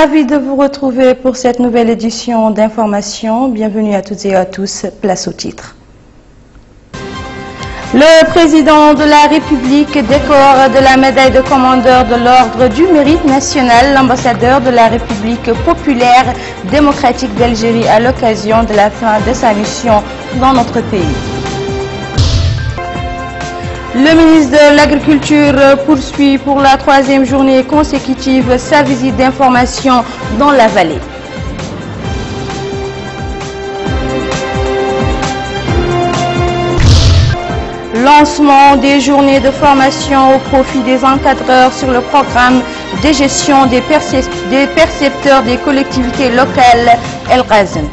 Ravi de vous retrouver pour cette nouvelle édition d'information. Bienvenue à toutes et à tous. Place au titre. Le président de la République décore de la médaille de commandeur de l'Ordre du Mérite national l'ambassadeur de la République populaire démocratique d'Algérie à l'occasion de la fin de sa mission dans notre pays. Le ministre de l'Agriculture poursuit pour la 3e journée consécutive sa visite d'information dans la vallée. Lancement des journées de formation au profit des encadreurs sur le programme de gestion des percepteurs des collectivités locales El Ghazen.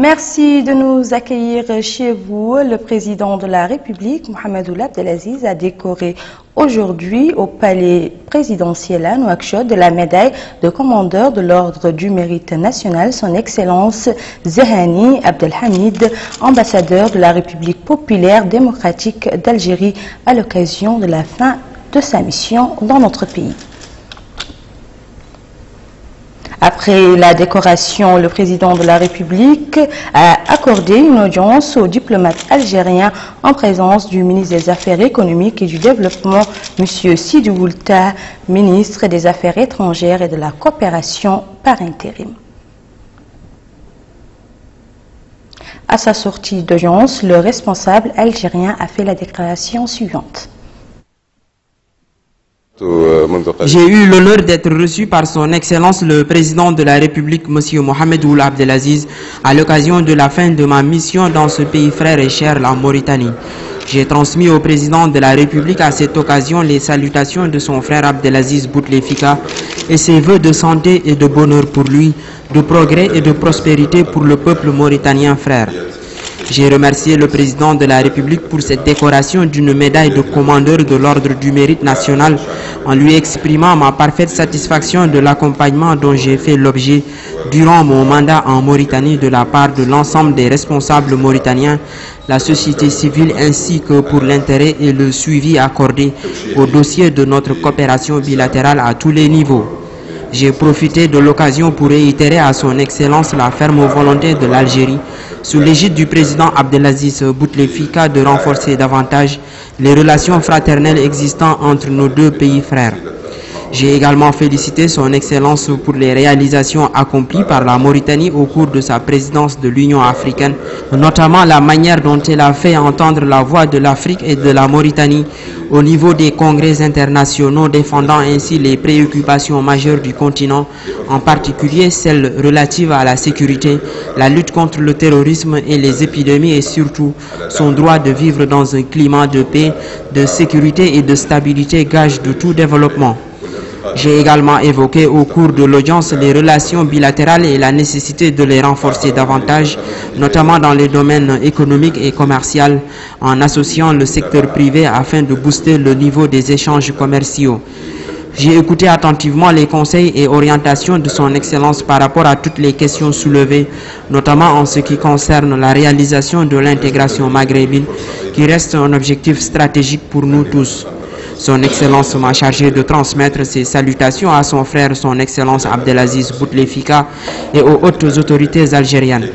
Merci de nous accueillir chez vous. Le président de la République, Mohamed Ould Abdelaziz, a décoré aujourd'hui au palais présidentiel à Nouakchott de la médaille de commandeur de l'Ordre du Mérite national son Excellence Zehani Abdelhamid, ambassadeur de la République populaire démocratique d'Algérie à l'occasion de la fin de sa mission dans notre pays. Après la décoration, le président de la République a accordé une audience au diplomate algérien en présence du ministre des Affaires économiques et du Développement, M. Sidi Oulta, ministre des Affaires étrangères et de la coopération par intérim. À sa sortie d'audience, le responsable algérien a fait la déclaration suivante. J'ai eu l'honneur d'être reçu par son Excellence le Président de la République, M. Mohamed Ould Abdelaziz, à l'occasion de la fin de ma mission dans ce pays frère et cher, la Mauritanie. J'ai transmis au Président de la République à cette occasion les salutations de son frère Abdelaziz Bouteflika et ses vœux de santé et de bonheur pour lui, de progrès et de prospérité pour le peuple mauritanien frère. J'ai remercié le président de la République pour cette décoration d'une médaille de commandeur de l'Ordre du Mérite national en lui exprimant ma parfaite satisfaction de l'accompagnement dont j'ai fait l'objet durant mon mandat en Mauritanie de la part de l'ensemble des responsables mauritaniens, la société civile ainsi que pour l'intérêt et le suivi accordé au dossier de notre coopération bilatérale à tous les niveaux. J'ai profité de l'occasion pour réitérer à son Excellence la ferme volonté de l'Algérie, sous l'égide du président Abdelaziz Bouteflika, de renforcer davantage les relations fraternelles existantes entre nos deux pays frères. J'ai également félicité son Excellence pour les réalisations accomplies par la Mauritanie au cours de sa présidence de l'Union africaine, notamment la manière dont elle a fait entendre la voix de l'Afrique et de la Mauritanie au niveau des congrès internationaux, défendant ainsi les préoccupations majeures du continent, en particulier celles relatives à la sécurité, la lutte contre le terrorisme et les épidémies et surtout son droit de vivre dans un climat de paix, de sécurité et de stabilité, gage de tout développement. J'ai également évoqué au cours de l'audience les relations bilatérales et la nécessité de les renforcer davantage, notamment dans les domaines économiques et commerciaux, en associant le secteur privé afin de booster le niveau des échanges commerciaux. J'ai écouté attentivement les conseils et orientations de son Excellence par rapport à toutes les questions soulevées, notamment en ce qui concerne la réalisation de l'intégration maghrébine, qui reste un objectif stratégique pour nous tous. Son Excellence m'a chargé de transmettre ses salutations à son frère, son Excellence Abdelaziz Bouteflika, et aux hautes autorités algériennes.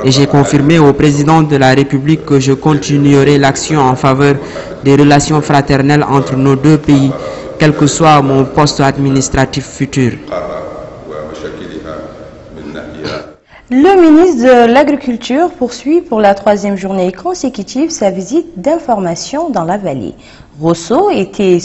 Et j'ai confirmé au président de la République que je continuerai l'action en faveur des relations fraternelles entre nos deux pays, quel que soit mon poste administratif futur. Le ministre de l'Agriculture poursuit pour la 3e journée consécutive sa visite d'information dans la vallée. Rosso était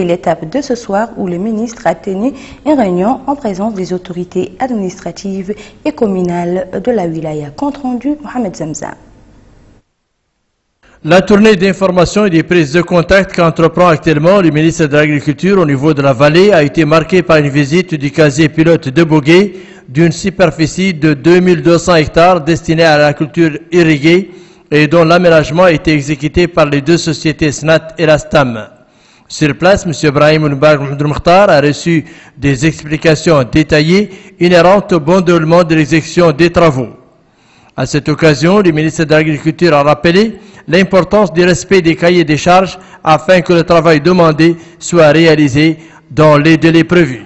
l'étape de ce soir où le ministre a tenu une réunion en présence des autorités administratives et communales de la wilaya. Compte rendu, Mohamed Zamzam. La tournée d'information et des prises de contact qu'entreprend actuellement le ministre de l'Agriculture au niveau de la vallée a été marquée par une visite du casier pilote de Bogué d'une superficie de 2200 hectares destinée à la culture irriguée et dont l'aménagement a été exécuté par les deux sociétés SNAT et la STAM. Sur place, M. Brahim Mokhtar a reçu des explications détaillées inhérentes au bon déroulement de l'exécution des travaux. À cette occasion, le ministre de l'Agriculture a rappelé l'importance du respect des cahiers des charges afin que le travail demandé soit réalisé dans les délais prévus.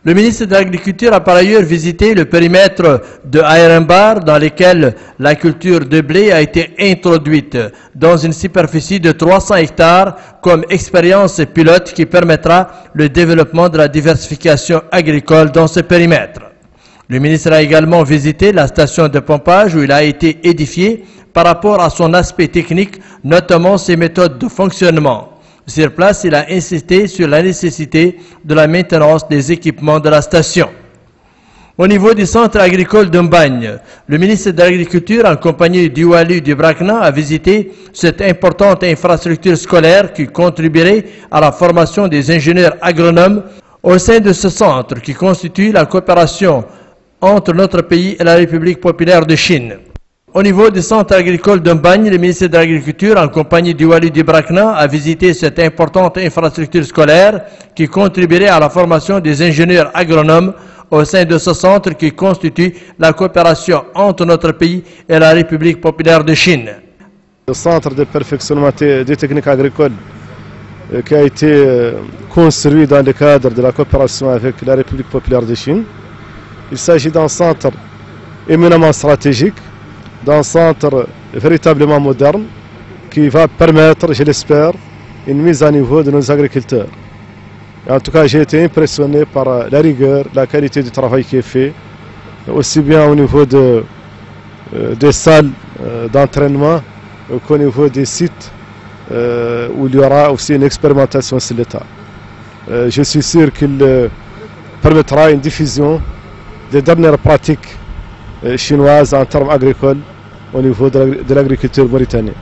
Le ministre de l'Agriculture a par ailleurs visité le périmètre de Aérembar dans lequel la culture de blé a été introduite dans une superficie de 300 hectares comme expérience pilote qui permettra le développement de la diversification agricole dans ce périmètre. Le ministre a également visité la station de pompage où il a été édifié par rapport à son aspect technique, notamment ses méthodes de fonctionnement. Sur place, il a insisté sur la nécessité de la maintenance des équipements de la station. Au niveau du centre agricole de Mbagne, le ministre de l'Agriculture, en compagnie du Wali du Brakna, a visité cette importante infrastructure scolaire qui contribuerait à la formation des ingénieurs agronomes au sein de ce centre qui constitue la coopération entre notre pays et la République populaire de Chine. Au niveau du centre agricole de Mbagne, le ministre de l'Agriculture, en compagnie du Wali du Brakna, a visité cette importante infrastructure scolaire qui contribuerait à la formation des ingénieurs agronomes au sein de ce centre qui constitue la coopération entre notre pays et la République populaire de Chine. Le centre de perfectionnement des techniques agricoles qui a été construit dans le cadre de la coopération avec la République populaire de Chine. Il s'agit d'un centre éminemment stratégique, d'un centre véritablement moderne qui va permettre, je l'espère, une mise à niveau de nos agriculteurs. Et en tout cas, j'ai été impressionné par la rigueur, la qualité du travail qui est fait, aussi bien au niveau des salles d'entraînement qu'au niveau des sites où il y aura aussi une expérimentation sur l'État. Je suis sûr qu'il permettra une diffusion des dernières pratiques chinoises en termes agricoles au niveau de l'agriculture mauritanienne.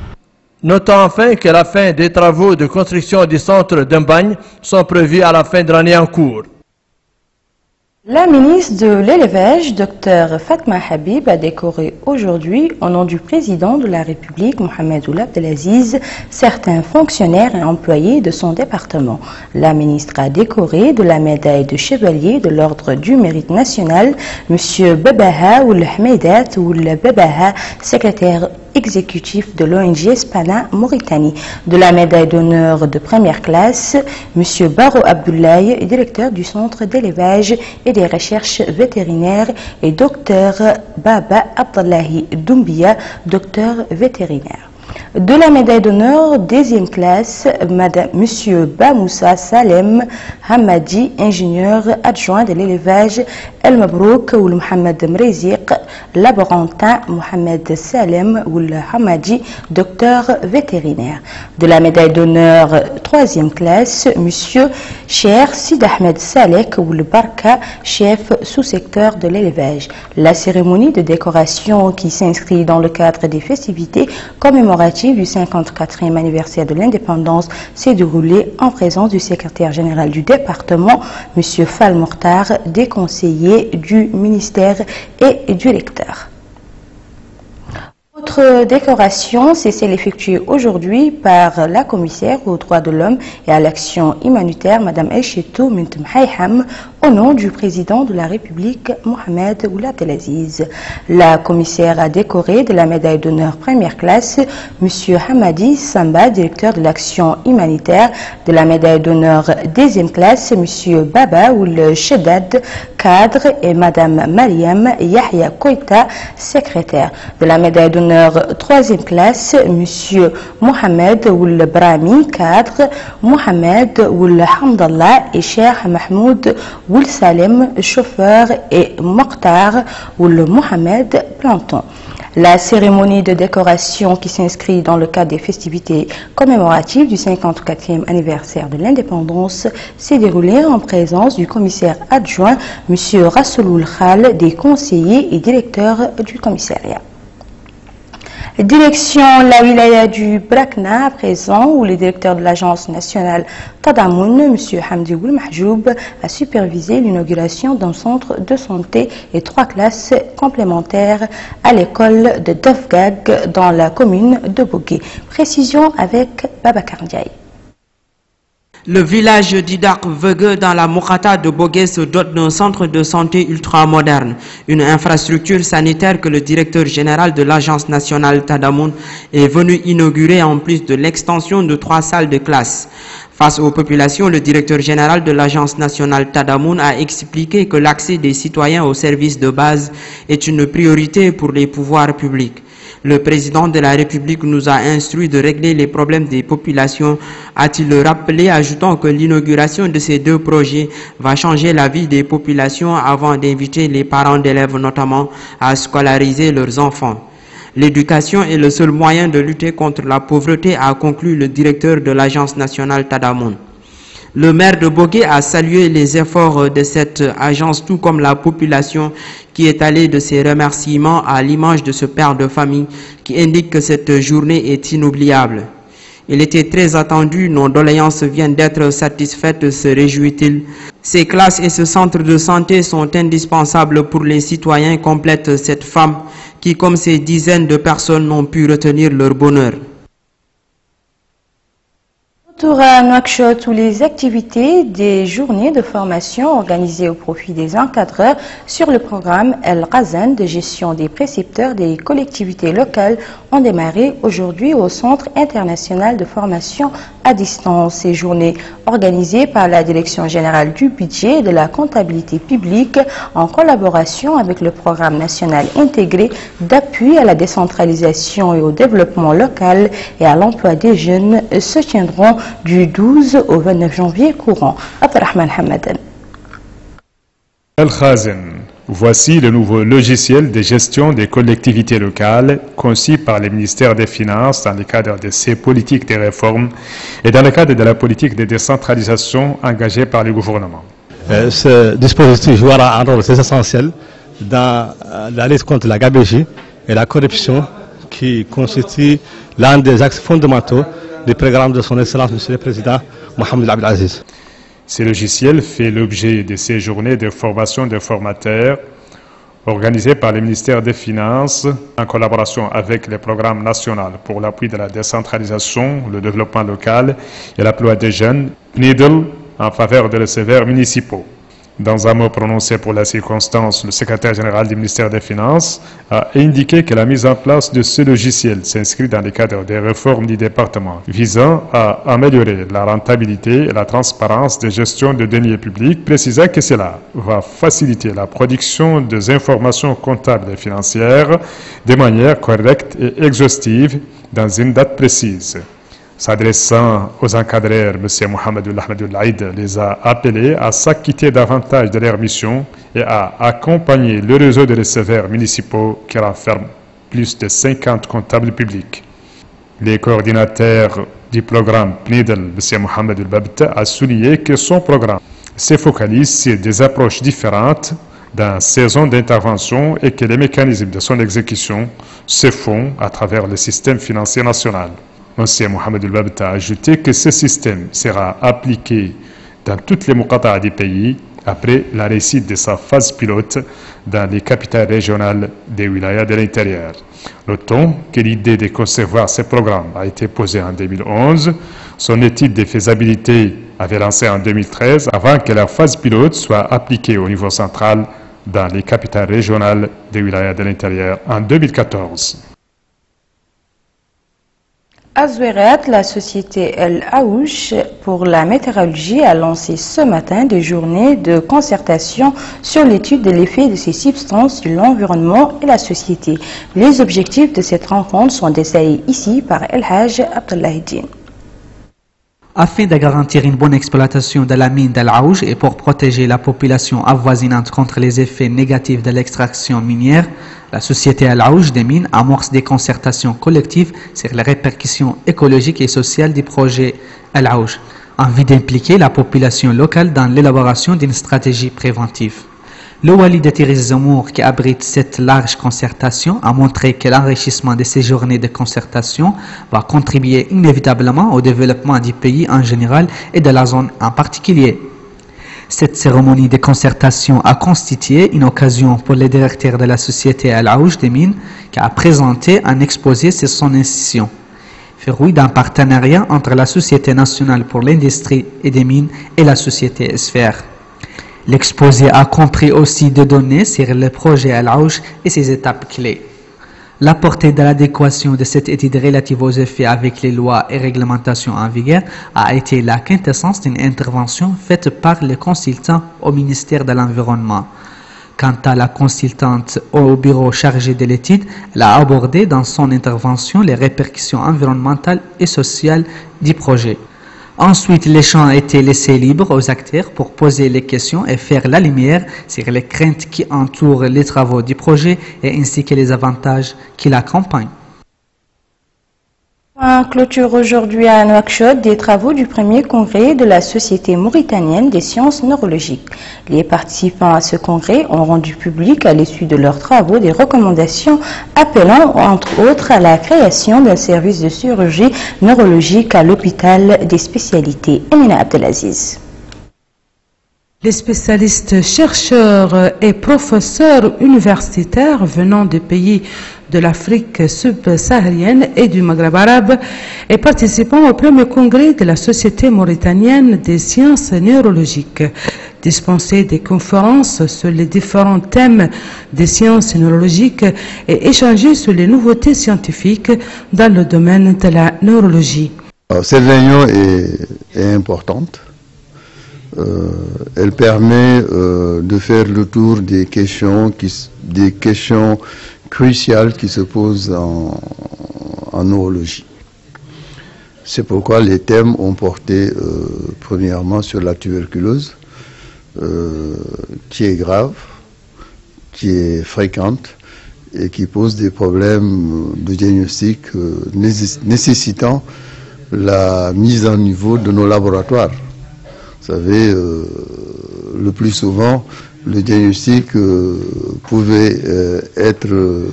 Notons enfin que la fin des travaux de construction du centre d'Mbagne sont prévus à la fin de l'année en cours. La ministre de l'Élevage, Dr Fatma Habib, a décoré aujourd'hui, au nom du président de la République, Mohamed Ould Abdelaziz, certains fonctionnaires et employés de son département. La ministre a décoré de la médaille de chevalier de l'Ordre du Mérite National, M. Babaha Ould Hmeidat Ould Babaha, secrétaire exécutif de l'ONG Spana Mauritanie, de la médaille d'honneur de première classe, M. Baro Abdoulaye, directeur du centre d'élevage et des recherches vétérinaires, et Dr Baba Abdallahi Doumbia, docteur vétérinaire. De la médaille d'honneur deuxième classe, M. Bamoussa Salem Hamadi, ingénieur adjoint de l'élevage, El Mabrouk Ould Mohamed Mreziq, laborantin Mohamed Salem Ould Hamadi, docteur vétérinaire. De la médaille d'honneur troisième classe, M. Cher Sid Ahmed Salek Ould Barka, chef sous-secteur de l'élevage. La cérémonie de décoration qui s'inscrit dans le cadre des festivités commémoratives du 54e anniversaire de l'indépendance s'est déroulée en présence du secrétaire général du département, M. Fall Mortar, des conseillers du ministère et du lecteur. Autre décoration, c'est celle effectuée aujourd'hui par la commissaire aux droits de l'homme et à l'action humanitaire, Mme Aïchetou Mint Mhaïham, au nom du président de la République, Mohamed Ould Abdelaziz. La commissaire a décoré de la médaille d'honneur première classe M. Hamadi Samba, directeur de l'action humanitaire, de la médaille d'honneur deuxième classe M. Baba Ould Sheddad, cadre, et Mme Mariam Yahya Koita, secrétaire. De la médaille d'honneur troisième classe M. Mohamed Ould Brahmi, cadre, Mohamed Ould Hamdallah et Cheikh Mahmoud Ould Salem, chauffeur, et Mokhtar Ould Mohamed, planton. La cérémonie de décoration qui s'inscrit dans le cadre des festivités commémoratives du 54e anniversaire de l'indépendance s'est déroulée en présence du commissaire adjoint M. Rassouloul Khal, des conseillers et directeurs du commissariat. Direction la wilaya du Brakna à présent, où le directeur de l'agence nationale Tadamoun, M. Hamdi Ould Mahjoub, a supervisé l'inauguration d'un centre de santé et 3 classes complémentaires à l'école de Dofgag dans la commune de Bogué. Précision avec Babacar Ndiaye. Le village d'Idak-Vegue dans la Mokata de Bogué se dote d'un centre de santé ultramoderne, une infrastructure sanitaire que le directeur général de l'Agence nationale Tadamoun est venu inaugurer en plus de l'extension de 3 salles de classe. Face aux populations, le directeur général de l'Agence nationale Tadamoun a expliqué que l'accès des citoyens aux services de base est une priorité pour les pouvoirs publics. Le président de la République nous a instruit de régler les problèmes des populations, a-t-il rappelé, ajoutant que l'inauguration de ces 2 projets va changer la vie des populations avant d'inviter les parents d'élèves notamment à scolariser leurs enfants. L'éducation est le seul moyen de lutter contre la pauvreté, a conclu le directeur de l'Agence nationale Tadamoun. Le maire de Bogué a salué les efforts de cette agence, tout comme la population qui est allée de ses remerciements à l'image de ce père de famille qui indique que cette journée est inoubliable. Il était très attendu, nos doléances viennent d'être satisfaites, se réjouit-il. Ces classes et ce centre de santé sont indispensables pour les citoyens, complète cette femme qui, comme ces dizaines de personnes, n'ont pu retenir leur bonheur. Retour à Nouakchott où les activités des journées de formation organisées au profit des encadreurs sur le programme El Ghazan de gestion des précepteurs des collectivités locales ont démarré aujourd'hui au Centre international de formation à distance. Ces journées organisées par la Direction générale du budget et de la comptabilité publique en collaboration avec le programme national intégré d'appui à la décentralisation et au développement local et à l'emploi des jeunes se tiendront du 12 au 29 janvier courant. Abdelrahman Hamadan. El Ghazan. Voici le nouveau logiciel de gestion des collectivités locales conçu par le ministère des Finances dans le cadre de ses politiques de réforme et dans le cadre de la politique de décentralisation engagée par le gouvernement. Ce dispositif jouera un rôle très essentiel dans la lutte contre la gabegie et la corruption qui constitue l'un des axes fondamentaux du programme de son Excellence, Monsieur le Président Mohamed Abdelaziz. Ce logiciel fait l'objet de ces journées de formation de formateurs organisées par le ministère des Finances en collaboration avec le programme national pour l'appui de la décentralisation, le développement local et l'emploi des jeunes, PNIDL, en faveur des receveurs municipaux. Dans un mot prononcé pour la circonstance, le secrétaire général du ministère des Finances a indiqué que la mise en place de ce logiciel s'inscrit dans le cadre des réformes du département visant à améliorer la rentabilité et la transparence de gestion de deniers publics, précisant que cela va faciliter la production des informations comptables et financières de manière correcte et exhaustive dans une date précise. S'adressant aux encadreurs, M. Mohamed Ahmed les a appelés à s'acquitter davantage de leur mission et à accompagner le réseau de receveurs municipaux qui renferme plus de 50 comptables publics. Les coordinateurs du programme PNIDL, M. Mohamed El-Babt, a souligné que son programme se focalise sur des approches différentes dans saison d'intervention et que les mécanismes de son exécution se font à travers le système financier national. M. Mohamed El-Babt a ajouté que ce système sera appliqué dans toutes les Mokata du pays après la réussite de sa phase pilote dans les capitales régionales des wilayas de l'intérieur. Notons que l'idée de concevoir ce programme a été posée en 2011. Son étude de faisabilité avait lancé en 2013 avant que la phase pilote soit appliquée au niveau central dans les capitales régionales des wilayas de l'intérieur en 2014. À Zouérat, la société El Aouch pour la météorologie a lancé ce matin des journées de concertation sur l'étude de l'effet de ces substances sur l'environnement et la société. Les objectifs de cette rencontre sont détaillés ici par El Haj Abdullahi. Afin de garantir une bonne exploitation de la mine d'El Aouch et pour protéger la population avoisinante contre les effets négatifs de l'extraction minière, la société El Aouch des mines amorce des concertations collectives sur les répercussions écologiques et sociales du projet El Aouch, en vue d'impliquer la population locale dans l'élaboration d'une stratégie préventive. Le Wali de Tiris Zemour, qui abrite cette large concertation, a montré que l'enrichissement de ces journées de concertation va contribuer inévitablement au développement du pays en général et de la zone en particulier. Cette cérémonie de concertation a constitué une occasion pour le directeur de la société El Aouch des mines qui a présenté un exposé sur son institution. verrouille d'un partenariat entre la Société nationale pour l'industrie et des mines et la société Sphère. L'exposé a compris aussi des données sur le projet Al-Aouch et ses étapes clés. La portée de l'adéquation de cette étude relative aux effets avec les lois et réglementations en vigueur a été la quintessence d'une intervention faite par les consultants au ministère de l'Environnement. Quant à la consultante au bureau chargé de l'étude, elle a abordé dans son intervention les répercussions environnementales et sociales du projet. Ensuite, les champs a été laissé libre aux acteurs pour poser les questions et faire la lumière sur les craintes qui entourent les travaux du projet et ainsi que les avantages qui l'accompagnent. On clôture aujourd'hui à Nouakchott des travaux du premier congrès de la Société mauritanienne des sciences neurologiques. Les participants à ce congrès ont rendu public à l'issue de leurs travaux des recommandations appelant entre autres à la création d'un service de chirurgie neurologique à l'hôpital des spécialités Emina Abdelaziz. Les spécialistes, chercheurs et professeurs universitaires venant des pays de l'Afrique subsaharienne et du Maghreb arabe et participant au premier congrès de la Société mauritanienne des sciences neurologiques. Dispenser des conférences sur les différents thèmes des sciences neurologiques et échanger sur les nouveautés scientifiques dans le domaine de la neurologie. Cette réunion est importante. Elle permet de faire le tour des questions cruciales qui se posent en neurologie. C'est pourquoi les thèmes ont porté premièrement sur la tuberculose, qui est grave, qui est fréquente et qui pose des problèmes de diagnostic nécessitant la mise en niveau de nos laboratoires. Vous savez, le plus souvent, le diagnostic pouvait être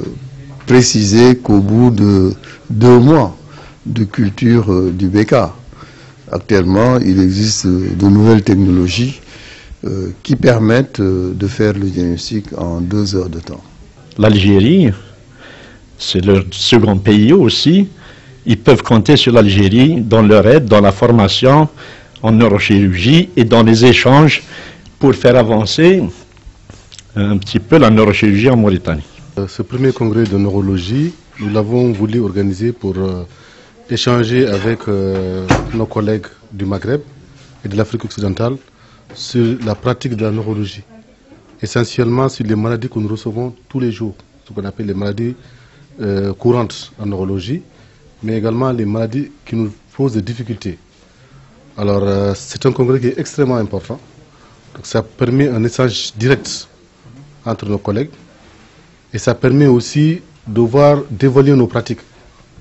précisé qu'au bout de 2 mois de culture du BK. Actuellement, il existe de nouvelles technologies qui permettent de faire le diagnostic en 2 heures de temps. L'Algérie, c'est leur second pays aussi. Ils peuvent compter sur l'Algérie dans leur aide, dans la formation en neurochirurgie et dans les échanges pour faire avancer un petit peu la neurochirurgie en Mauritanie. Ce premier congrès de neurologie, nous l'avons voulu organiser pour échanger avec nos collègues du Maghreb et de l'Afrique occidentale sur la pratique de la neurologie, essentiellement sur les maladies que nous recevons tous les jours, ce qu'on appelle les maladies courantes en neurologie, mais également les maladies qui nous posent des difficultés. Alors c'est un congrès qui est extrêmement important. Donc, ça permet un échange direct entre nos collègues et ça permet aussi d'évaluer nos pratiques,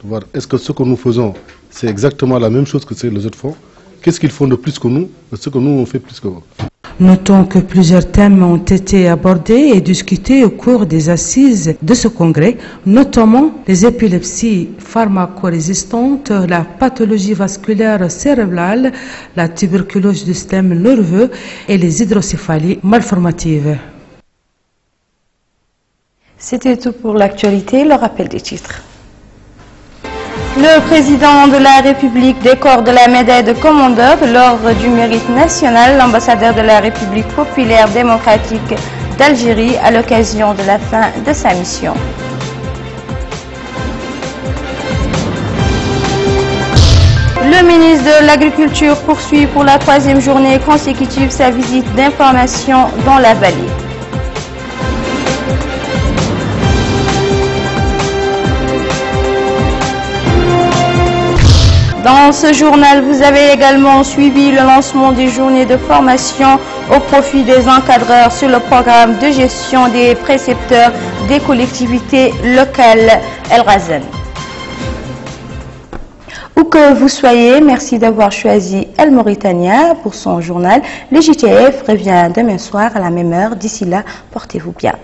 de voir est-ce que ce que nous faisons c'est exactement la même chose que ce que les autres font, qu'est-ce qu'ils font de plus que nous et ce que nous on fait plus que vous. Notons que plusieurs thèmes ont été abordés et discutés au cours des assises de ce congrès, notamment les épilepsies pharmacorésistantes, la pathologie vasculaire cérébrale, la tuberculose du système nerveux et les hydrocéphalies malformatives. C'était tout pour l'actualité, le rappel des titres. Le président de la République décore de la médaille de commandeur de l'Ordre du Mérite national l'ambassadeur de la République populaire démocratique d'Algérie à l'occasion de la fin de sa mission. Le ministre de l'Agriculture poursuit pour la 3e journée consécutive sa visite d'information dans la vallée. Dans ce journal, vous avez également suivi le lancement des journées de formation au profit des encadreurs sur le programme de gestion des précepteurs des collectivités locales El Razen. Où que vous soyez, merci d'avoir choisi El Mauritania pour son journal. Le JTF revient demain soir à la même heure. D'ici là, portez-vous bien.